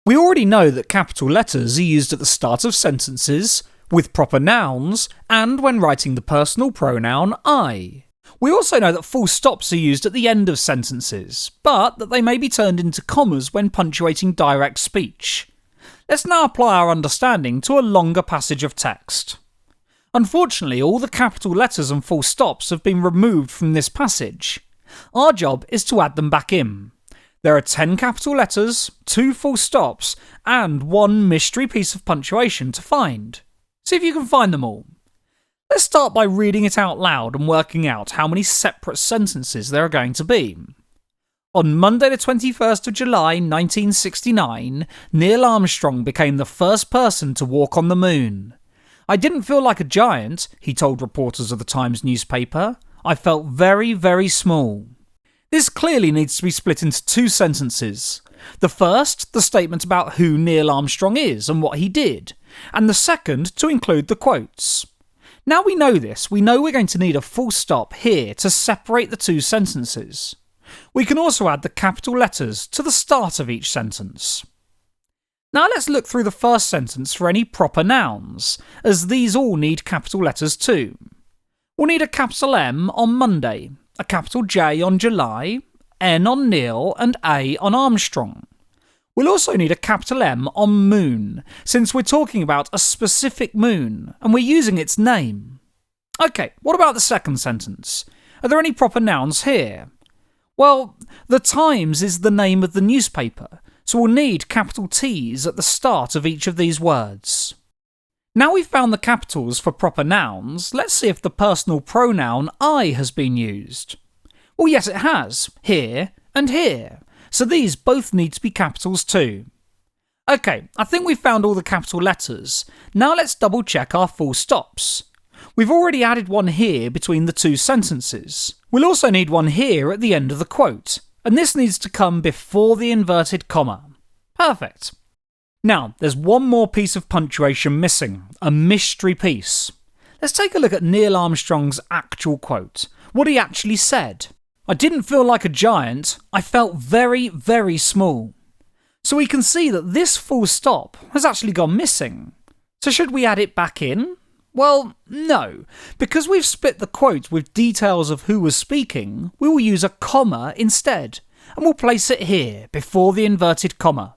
We already know that capital letters are used at the start of sentences, with proper nouns, and when writing the personal pronoun I. We also know that full stops are used at the end of sentences, but that they may be turned into commas when punctuating direct speech. Let's now apply our understanding to a longer passage of text. Unfortunately, all the capital letters and full stops have been removed from this passage. Our job is to add them back in. There are 10 capital letters, 2 full stops, and 1 mystery piece of punctuation to find. See if you can find them all. Let's start by reading it out loud and working out how many separate sentences there are going to be. On Monday the 21st of July 1969, Neil Armstrong became the first person to walk on the moon. I didn't feel like a giant, he told reporters of the Times newspaper. I felt very, very small. This clearly needs to be split into 2 sentences. The first, the statement about who Neil Armstrong is and what he did, and the second to include the quotes. Now we know this, we know we're going to need a full stop here to separate the 2 sentences. We can also add the capital letters to the start of each sentence. Now let's look through the first sentence for any proper nouns, as these all need capital letters too. We'll need a capital M on Monday, a capital J on July, N on Neil, and A on Armstrong. We'll also need a capital M on moon, since we're talking about a specific moon, and we're using its name. Okay, what about the second sentence? Are there any proper nouns here? Well, the Times is the name of the newspaper, so we'll need capital T's at the start of each of these words. Now we've found the capitals for proper nouns, let's see if the personal pronoun I has been used. Well, yes, it has, here and here. So these both need to be capitals too. Okay, I think we've found all the capital letters. Now let's double check our full stops. We've already added one here between the 2 sentences. We'll also need one here at the end of the quote, and this needs to come before the inverted comma. Perfect. Now, there's one more piece of punctuation missing, a mystery piece. Let's take a look at Neil Armstrong's actual quote, what he actually said. I didn't feel like a giant, I felt very, very small. So we can see that this full stop has actually gone missing. So should we add it back in? Well, no. Because we've split the quote with details of who was speaking, we will use a comma instead, and we'll place it here, before the inverted comma.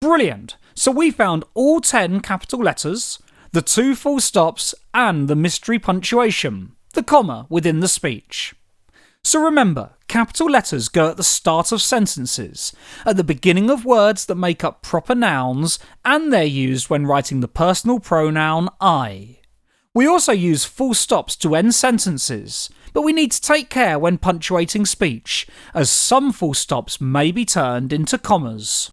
Brilliant! So we found all 10 capital letters, the 2 full stops, and the mystery punctuation, the comma within the speech. So remember, capital letters go at the start of sentences, at the beginning of words that make up proper nouns, and they're used when writing the personal pronoun I. We also use full stops to end sentences, but we need to take care when punctuating speech, as some full stops may be turned into commas.